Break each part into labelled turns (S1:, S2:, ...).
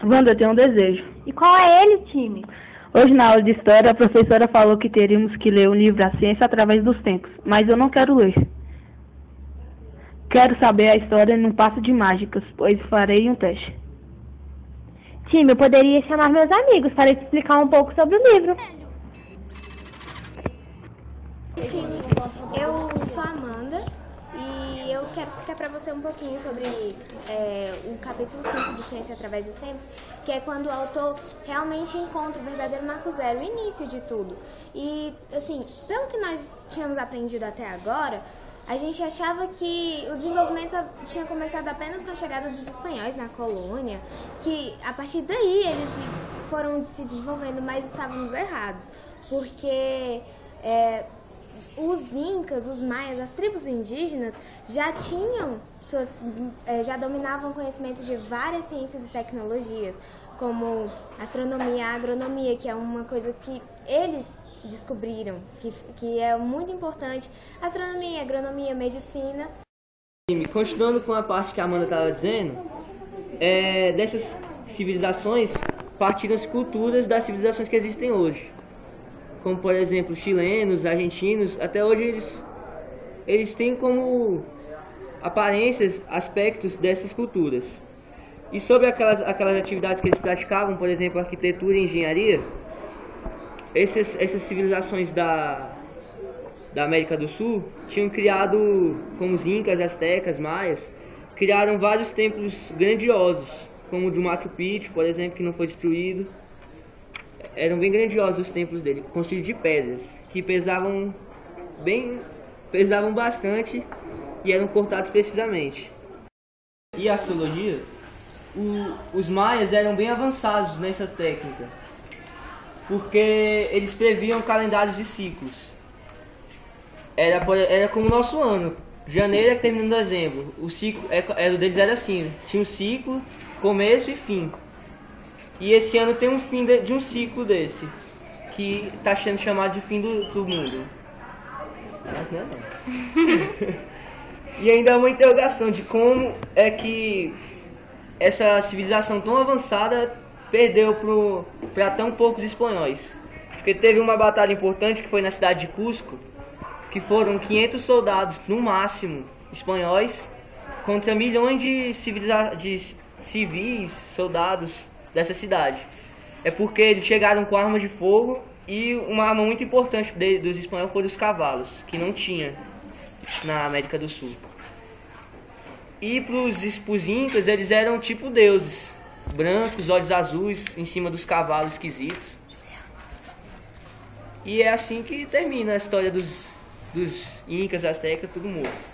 S1: Wanda, eu tenho um desejo.
S2: E qual é ele, time?
S1: Hoje, na aula de história, a professora falou que teríamos que ler o livro A Ciência através dos tempos, mas eu não quero ler. Quero saber a história num passo de mágicas, pois farei um teste.
S2: Time, eu poderia chamar meus amigos para te explicar um pouco sobre o livro.
S3: Time, eu sou a Amanda e eu quero explicar para você um pouquinho sobre o capítulo 5 de Ciência através dos tempos, que é quando o autor realmente encontra o verdadeiro marco zero, o início de tudo. E, assim, pelo que nós tínhamos aprendido até agora, a gente achava que o desenvolvimento tinha começado apenas com a chegada dos espanhóis na colônia, que a partir daí eles foram se desenvolvendo, mas estávamos errados, porque os incas, os maias, as tribos indígenas já tinham já dominavam conhecimentos de várias ciências e tecnologias, como astronomia, agronomia, que é uma coisa que eles descobriram, que é muito importante, astronomia, agronomia, medicina.
S4: Continuando com a parte que a Amanda estava dizendo, dessas civilizações partiram-se culturas das civilizações que existem hoje, como por exemplo chilenos, argentinos. Até hoje eles têm como aparências, aspectos dessas culturas. E sobre aquelas atividades que eles praticavam, por exemplo, arquitetura e engenharia, essas civilizações da América do Sul tinham criado, como os incas, astecas, maias, criaram vários templos grandiosos, como o de Machu Picchu, por exemplo, que não foi destruído. Eram bem grandiosos os templos dele, construídos de pedras, que pesavam bastante e eram cortados precisamente. E a astrologia, os maias eram bem avançados nessa técnica, porque eles previam calendários de ciclos. Era como o nosso ano, janeiro terminando dezembro. O ciclo o deles era assim, tinha um ciclo, começo e fim. E esse ano tem um fim de um ciclo desse, que está sendo chamado de fim do mundo. Mas não é não. E ainda há uma interrogação de como é que essa civilização tão avançada perdeu para tão poucos espanhóis. Porque teve uma batalha importante que foi na cidade de Cusco, que foram 500 soldados, no máximo, espanhóis, contra milhões de civis, soldados dessa cidade. É porque eles chegaram com arma de fogo e uma arma muito importante dos espanhóis foram os cavalos, que não tinha na América do Sul. E para os incas, eles eram tipo deuses, brancos, olhos azuis, em cima dos cavalos esquisitos. E é assim que termina a história dos incas, astecas, tudo morto.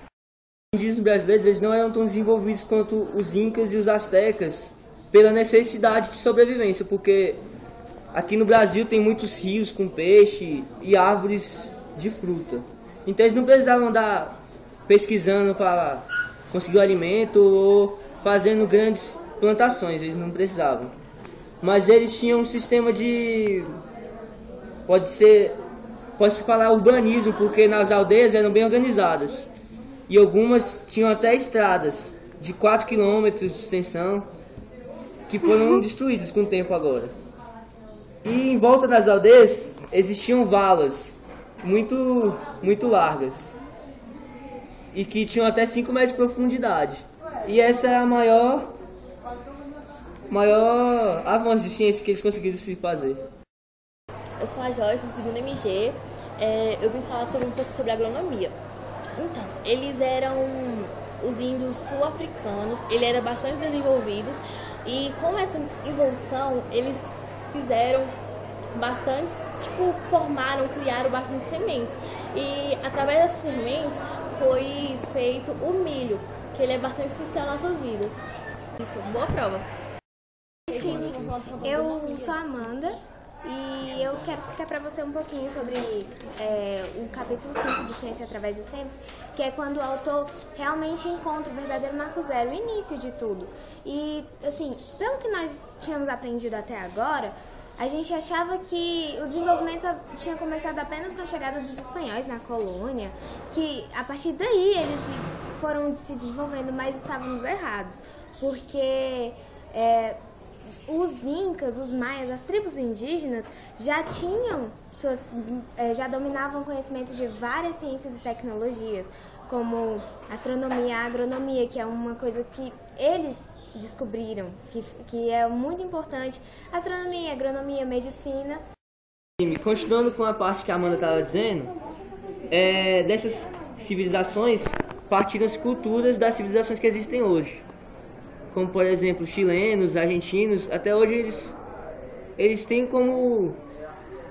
S4: Os indígenas brasileiros, eles não eram tão desenvolvidos quanto os incas e os astecas, pela necessidade de sobrevivência, porque aqui no Brasil tem muitos rios com peixe e árvores de fruta. Então eles não precisavam andar pesquisando para conseguir o alimento ou fazendo grandes plantações, eles não precisavam. Mas eles tinham um sistema de... Pode-se falar urbanismo, porque nas aldeias eram bem organizadas. E algumas tinham até estradas de 4 km de extensão, que foram destruídas com o tempo agora. E em volta das aldeias existiam valas muito largas e que tinham até 5 metros de profundidade. E essa é a maior avanço de ciência que eles conseguiram se fazer.
S5: Eu sou a Joyce, do segundo MG. Eu vim falar um pouco sobre agronomia. Então, eles eram os índios sul-africanos, eles eram bastante desenvolvidos, e com essa evolução eles fizeram bastante, criaram bastante sementes, e através dessas sementes foi feito o milho, que ele é bastante essencial nas nossas vidas. Isso, boa prova.
S3: Eu sou a Amanda e eu quero explicar para você um pouquinho sobre o capítulo 5 de Ciência através dos tempos, que é quando o autor realmente encontra o verdadeiro marco zero, o início de tudo. E, assim, pelo que nós tínhamos aprendido até agora, a gente achava que o desenvolvimento tinha começado apenas com a chegada dos espanhóis na colônia, que a partir daí eles foram se desenvolvendo, mas estávamos errados, porque os incas, os maias, as tribos indígenas já tinham já dominavam conhecimentos de várias ciências e tecnologias, como astronomia, agronomia, que é uma coisa que eles descobriram, que é muito importante. Astronomia, agronomia, medicina.
S4: Continuando com a parte que a Amanda estava dizendo, dessas civilizações partiram as culturas das civilizações que existem hoje. Como, por exemplo, chilenos, argentinos, até hoje eles têm como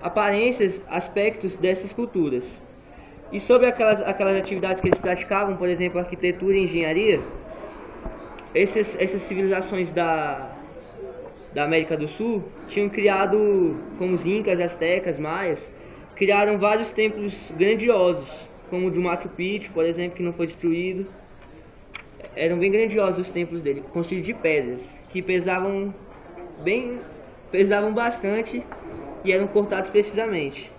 S4: aparências, aspectos dessas culturas. E sobre aquelas atividades que eles praticavam, por exemplo, arquitetura e engenharia, essas civilizações da América do Sul tinham criado, como os incas, astecas, maias, criaram vários templos grandiosos, como o de Machu Picchu, por exemplo, que não foi destruído. Eram bem grandiosos os templos dele, construídos de pedras, que pesavam bastante e eram cortados precisamente.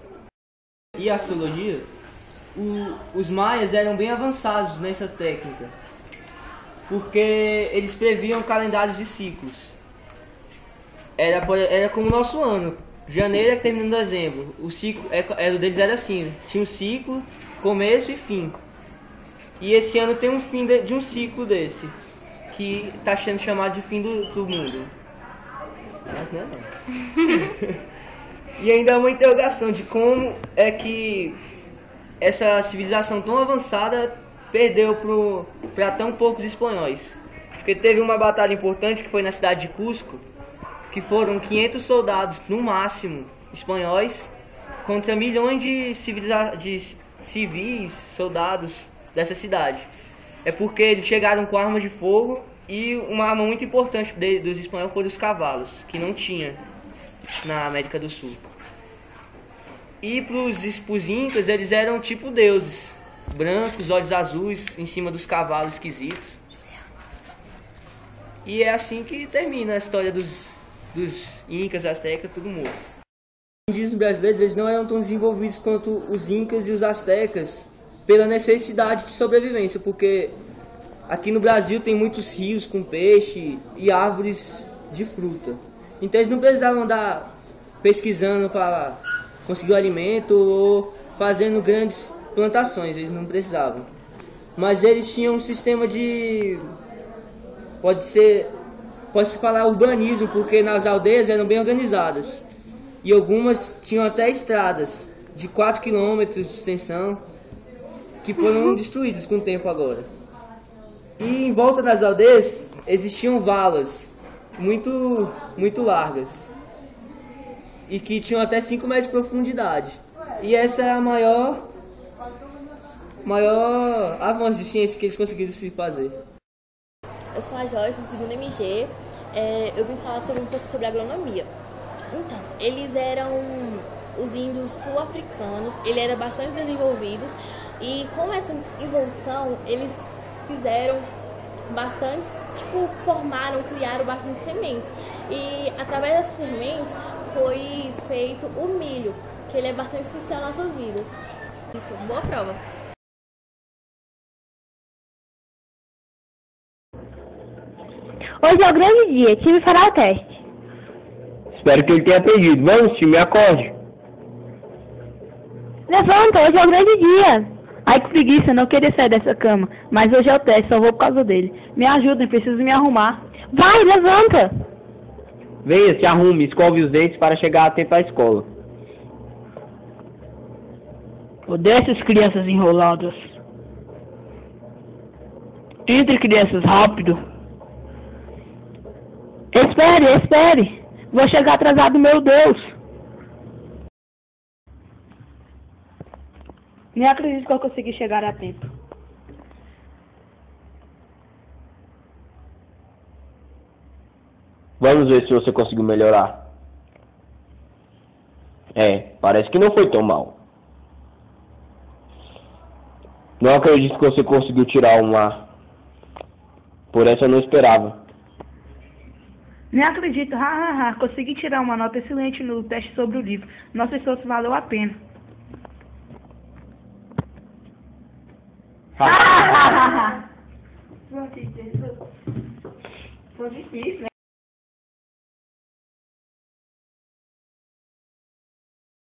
S4: E a astrologia, os maias eram bem avançados nessa técnica, porque eles previam calendários de ciclos. Era como o nosso ano, janeiro é que termina em dezembro. O ciclo o deles era assim, né? Tinha um ciclo, começo e fim. E esse ano tem um fim de um ciclo desse, que está sendo chamado de fim do mundo. Mas não é não. E ainda há uma interrogação de como é que essa civilização tão avançada perdeu para tão poucos espanhóis. Porque teve uma batalha importante que foi na cidade de Cusco, que foram 500 soldados, no máximo, espanhóis, contra milhões de civis, soldados dessa cidade. É porque eles chegaram com arma de fogo e uma arma muito importante dos espanhóis foram os cavalos, que não tinha na América do Sul. E para os incas, eles eram tipo deuses, brancos, olhos azuis, em cima dos cavalos esquisitos. E é assim que termina a história dos incas, astecas, tudo morto. Os indígenas brasileiros eles não eram tão desenvolvidos quanto os incas e os astecas, pela necessidade de sobrevivência, porque aqui no Brasil tem muitos rios com peixe e árvores de fruta. Então eles não precisavam andar pesquisando para conseguir o alimento ou fazendo grandes plantações, eles não precisavam. Mas eles tinham um sistema de... Pode-se falar urbanismo, porque nas aldeias eram bem organizadas. E algumas tinham até estradas de 4 km de extensão, que foram destruídas com o tempo agora. E em volta das aldeias existiam valas muito largas e que tinham até 5 metros de profundidade. E essa é a maior avanço de ciência que eles conseguiram se fazer.
S5: Eu sou a Joyce, do segundo MG. Eu vim falar um pouco sobre agronomia. Então, eles eram os índios sul-africanos, eles eram bastante desenvolvidos. E com essa evolução, eles fizeram bastante, criaram bastante sementes. E através dessas sementes foi feito o milho, que ele é bastante essencial nas nossas vidas. Isso, boa prova.
S2: Hoje é o grande dia, time fará o teste.
S6: Espero que ele tenha aprendido. Vamos, time, acorde.
S2: Levanta, hoje é o grande dia.
S1: Ai, que preguiça, não queria sair dessa cama. Mas hoje é o teste, só vou por causa dele. Me ajudem, preciso me arrumar.
S2: Vai, levanta!
S6: Venha, se arrume, escove os dentes para chegar a tempo à escola.
S1: Odeio essas crianças enroladas. Entre, crianças, rápido. Espere. Vou chegar atrasado, meu Deus. Nem acredito que eu consegui chegar a tempo.
S6: Vamos ver se você conseguiu melhorar. Parece que não foi tão mal. Não acredito que você conseguiu tirar um A. Por essa eu não esperava.
S1: Nem acredito, consegui tirar uma nota excelente no teste sobre o livro. Nosso esforço valeu a pena. Foi difícil, né?